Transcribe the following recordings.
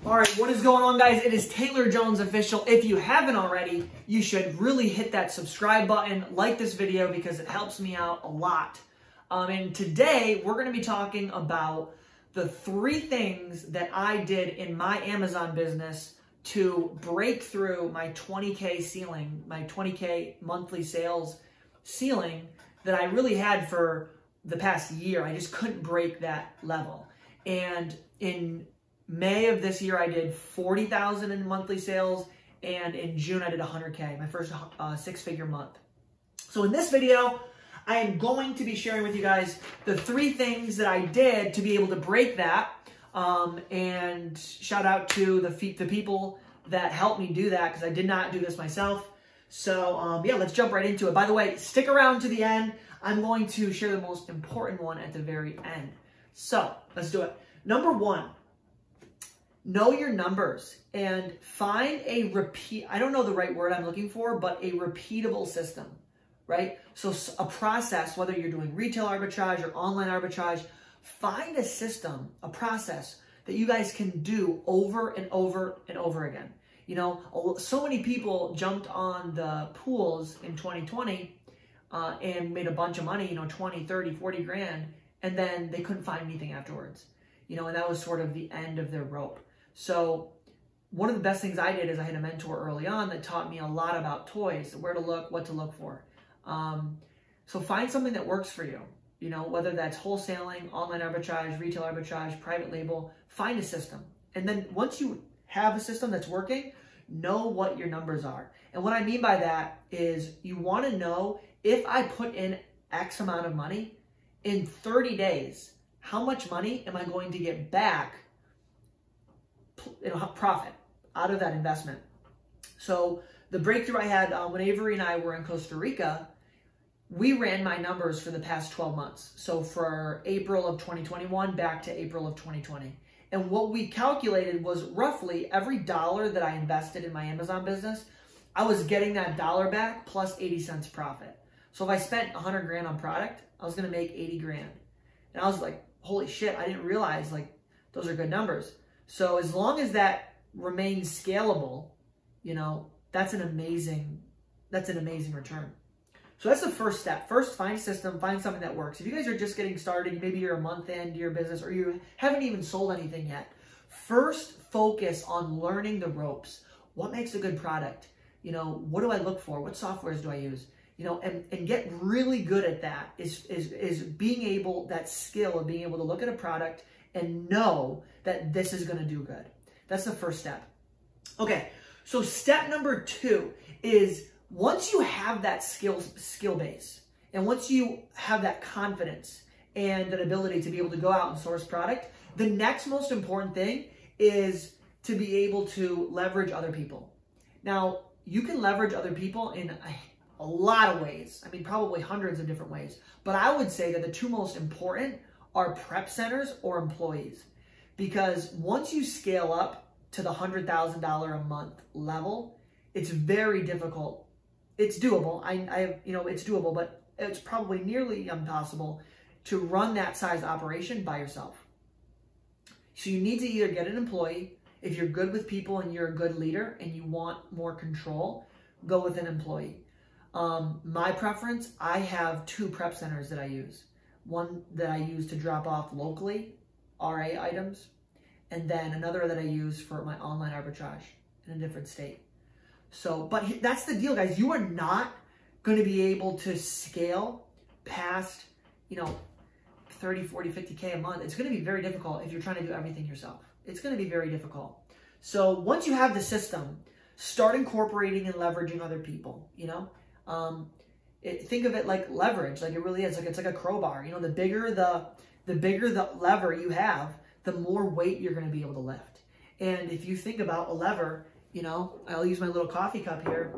All right, what is going on, guys? It is Taylor Jones Official. If you haven't already, you should really hit that subscribe button, like this video because it helps me out a lot. And today we're going to be talking about the 3 things that I did in my Amazon business to break through my 20K ceiling, my 20K monthly sales ceiling that I really had for the past year. I just couldn't break that level. And in May of this year, I did 40,000 in monthly sales, and in June, I did 100K, my first 6-figure month. So in this video, I am going to be sharing with you guys the 3 things that I did to be able to break that, and shout out to the people that helped me do that, because I did not do this myself. So yeah, let's jump right into it. By the way, stick around to the end. I'm going to share the most important one at the very end. So let's do it. Number 1. Know your numbers and find a I don't know the right word I'm looking for, but a repeatable system, right? So a process, whether you're doing retail arbitrage or online arbitrage, find a system, a process that you guys can do over and over and over again. You know, so many people jumped on the pools in 2020 and made a bunch of money, you know, 20, 30, 40 grand, and then they couldn't find anything afterwards, you know, and that was sort of the end of their rope. So one of the best things I did is I had a mentor early on that taught me a lot about toys, where to look, what to look for. So find something that works for you, you know, whether that's wholesaling, online arbitrage, retail arbitrage, private label, find a system. And then once you have a system that's working, know what your numbers are. And what I mean by that is you want to know, if I put in X amount of money, in 30 days, how much money am I going to get back, you know, profit out of that investment? So the breakthrough I had when Avery and I were in Costa Rica, we ran my numbers for the past 12 months. So for April of 2021 back to April of 2020. And what we calculated was roughly every dollar that I invested in my Amazon business, I was getting that dollar back plus 80 cents profit. So if I spent 100 grand on product, I was going to make 80 grand. And I was like, holy shit, I didn't realize like those are good numbers. So as long as that remains scalable, you know, that's an amazing return. So that's the first step. First, find a system, find something that works. If you guys are just getting started, maybe you're a month into your business or you haven't even sold anything yet, first focus on learning the ropes. What makes a good product? You know, what do I look for? What softwares do I use? You know, and get really good at that is being able, that skill of being able to look at a product and know that this is going to do good. That's the first step. Okay, so step number 2 is once you have that skill base, and once you have that confidence and that ability to be able to go out and source product, the next most important thing is to be able to leverage other people. Now, you can leverage other people in a lot of ways. I mean, probably hundreds of different ways. But I would say that the 2 most important are prep centers or employees. Because once you scale up to the $100,000 a month level, it's very difficult. It's doable. You know, it's doable, but it's probably nearly impossible to run that size operation by yourself. So you need to either get an employee. If you're good with people and you're a good leader and you want more control, go with an employee. My preference, I have 2 prep centers that I use. One that I use to drop off locally, RA items, and then another that I use for my online arbitrage in a different state. So, but that's the deal, guys. You are not going to be able to scale past, you know, 30, 40, 50K a month. It's going to be very difficult if you're trying to do everything yourself. It's going to be very difficult. So once you have the system, start incorporating and leveraging other people, you know. Think of it like leverage, like it really is. Like it's like a crowbar. You know, the bigger the lever you have, the more weight you're going to be able to lift. And if you think about a lever, you know, I'll use my little coffee cup here.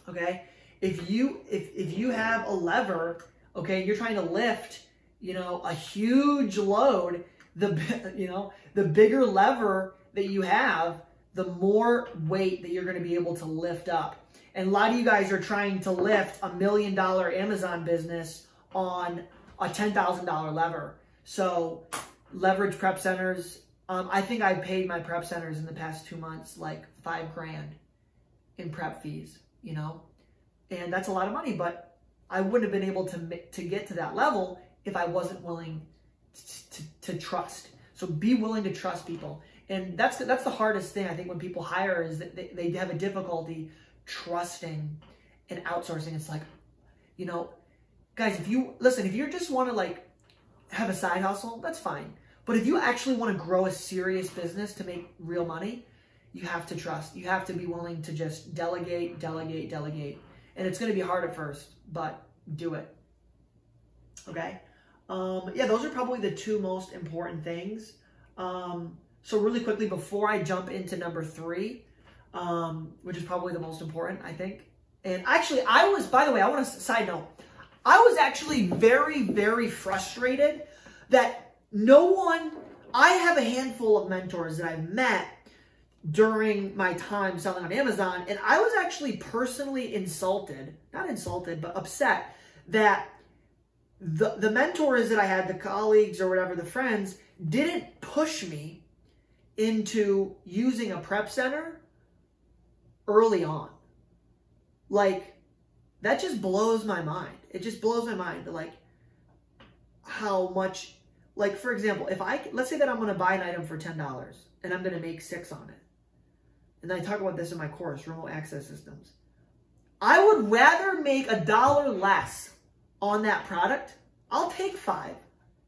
Okay, if you have a lever, okay, you're trying to lift, you know, a huge load. The bigger lever that you have, the more weight that you're going to be able to lift up. And a lot of you guys are trying to lift $1 million Amazon business on a $10,000 lever. So leverage prep centers, I think I paid my prep centers in the past 2 months like $5,000 in prep fees, you know, and that's a lot of money, but I wouldn't have been able to get to that level if I wasn't willing to trust. So be willing to trust people. And that's the hardest thing, I think, when people hire, is that they have a difficulty trusting and outsourcing. It's like, you know, guys, if you just want to like have a side hustle, that's fine. But if you actually want to grow a serious business to make real money, you have to trust. You have to be willing to just delegate. And it's going to be hard at first, but do it. Okay? Yeah, those are probably the 2 most important things. So really quickly, before I jump into number 3, which is probably the most important, I think. And actually, by the way, I want to side note, I was actually very, very frustrated that I have a handful of mentors that I've met during my time selling on Amazon, and I was actually personally not insulted, but upset that the mentors that I had, the colleagues or whatever, the friends, didn't push me into using a prep center early on. Like, that just blows my mind. It just blows my mind, like, how much, like, for example, let's say that I'm going to buy an item for $10 and I'm going to make 6 on it. And I talk about this in my course, Remote Access Systems. I would rather make $1 less on that product. I'll take 5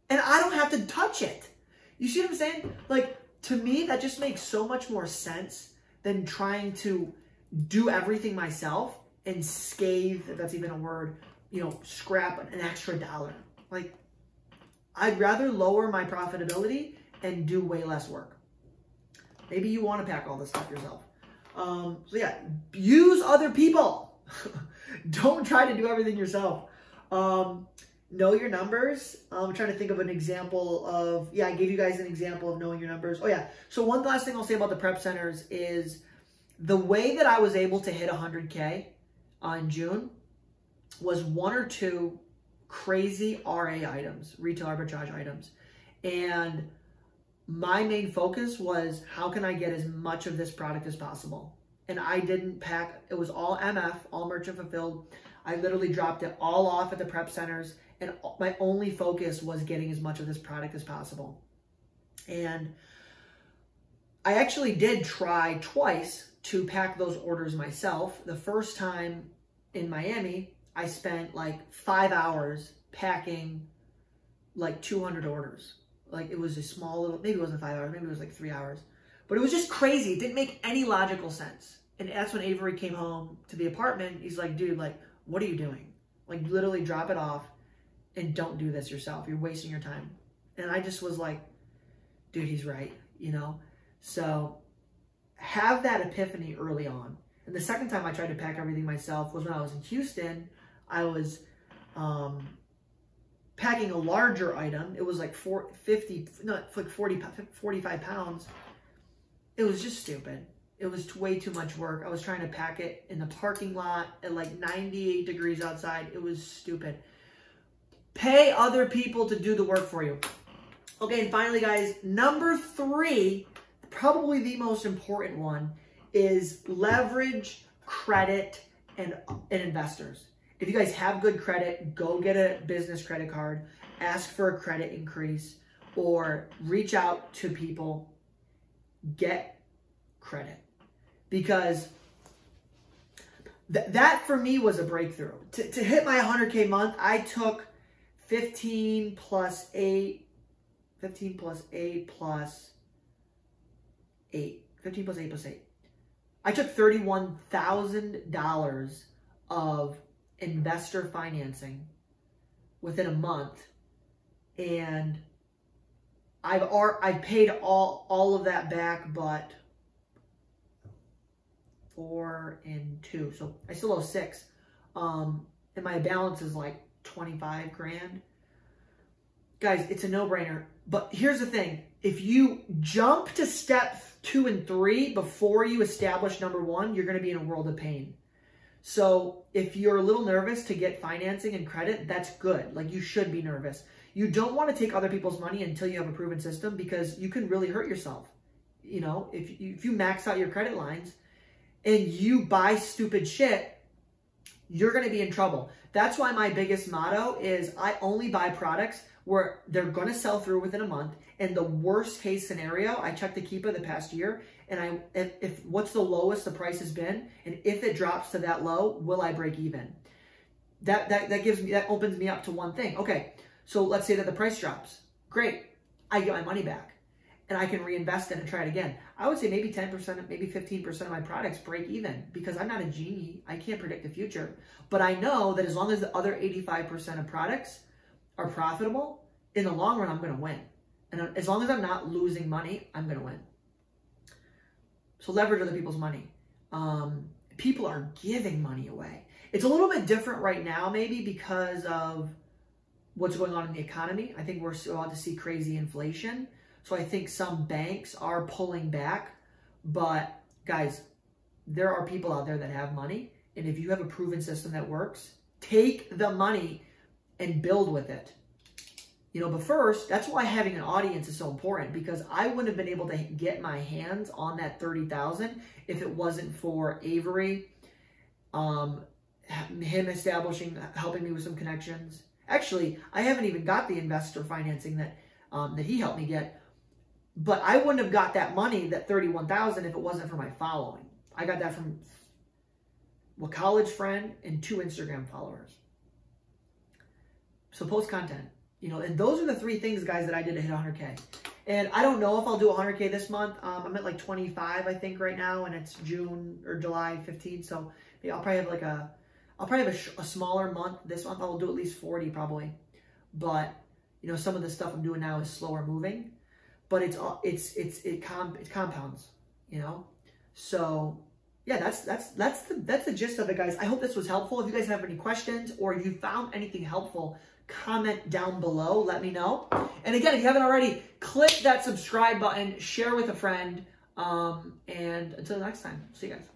and I don't have to touch it. You see what I'm saying? Like, to me, that just makes so much more sense than trying to do everything myself and scathe, if that's even a word, you know, scrap an extra $1. Like, I'd rather lower my profitability and do way less work. Maybe you want to pack all this stuff yourself. So yeah, use other people. Don't try to do everything yourself. Know your numbers. I'm trying to think of an example of, yeah, I gave you guys an example of knowing your numbers. Oh yeah, so one last thing I'll say about the prep centers is the way that I was able to hit 100K in June was 1 or 2 crazy RA items, retail arbitrage items. And my main focus was, how can I get as much of this product as possible? And I didn't pack, it was all MF, all merchant fulfilled. I literally dropped it all off at the prep centers, and my only focus was getting as much of this product as possible. And I actually did try twice to pack those orders myself. The first time in Miami, I spent like 5 hours packing like 200 orders. Like, it was a small little, maybe it wasn't 5 hours, maybe it was like 3 hours. But it was just crazy. It didn't make any logical sense. And that's when Avery came home to the apartment. He's like, dude, like, what are you doing? Like, literally drop it off and don't do this yourself. You're wasting your time. And I just was like, dude, he's right, you know? So have that epiphany early on. And the second time I tried to pack everything myself was when I was in Houston. I was packing a larger item. It was like 45 pounds. It was just stupid. It was way too much work. I was trying to pack it in the parking lot at like 98 degrees outside. It was stupid. Pay other people to do the work for you. Okay, and finally, guys, number 3, probably the most important one, is leverage credit and investors. If you guys have good credit, go get a business credit card, ask for a credit increase, or reach out to people, get credit. Because that for me was a breakthrough. To hit my 100K month, I took 15 plus 8 plus 8. I took $31,000 of investor financing within a month, and I've paid all of that back, but 4 and 2, so I still owe 6, and my balance is like 25 grand. Guys, it's a no-brainer. But here's the thing: if you jump to step 2 and 3 before you establish number 1, you're going to be in a world of pain. So if you're a little nervous to get financing and credit, that's good. Like, you should be nervous. You don't want to take other people's money until you have a proven system, because you can really hurt yourself. You know, if you max out your credit lines and you buy stupid shit, you're going to be in trouble. That's why my biggest motto is I only buy products where they're going to sell through within a month. And the worst case scenario, I checked the Keepa the past year, and if what's the lowest the price has been, and if it drops to that low, will I break even? That opens me up to one thing. Okay, so let's say that the price drops. Great, I get my money back, and I can reinvest it and try it again. I would say maybe 10%, maybe 15% of my products break even, because I'm not a genie. I can't predict the future. But I know that as long as the other 85% of products are profitable, in the long run, I'm going to win. And as long as I'm not losing money, I'm going to win. So leverage other people's money. People are giving money away. It's a little bit different right now, maybe because of what's going on in the economy. I think we're about to see crazy inflation. So I think some banks are pulling back. But guys, there are people out there that have money. And if you have a proven system that works, take the money and build with it. You know, but first, that's why having an audience is so important, because I wouldn't have been able to get my hands on that 30,000 if it wasn't for Avery, him helping me with some connections. Actually, I haven't even got the investor financing that he helped me get, but I wouldn't have got that money, that 31,000, if it wasn't for my following. I got that from a college friend and 2 Instagram followers. So post content. You know, and those are the 3 things, guys, that I did to hit 100K. And I don't know if I'll do 100K this month. I'm at like 25, I think, right now, and it's June or July 15th. So yeah, I'll probably have a smaller month this month. I'll do at least 40 probably. But you know, some of the stuff I'm doing now is slower moving, but it compounds. You know, so yeah, that's the gist of it, guys. I hope this was helpful. If you guys have any questions or you found anything helpful, comment down below, let me know. And again, if you haven't already, click that subscribe button, share with a friend, and until next time, see you guys.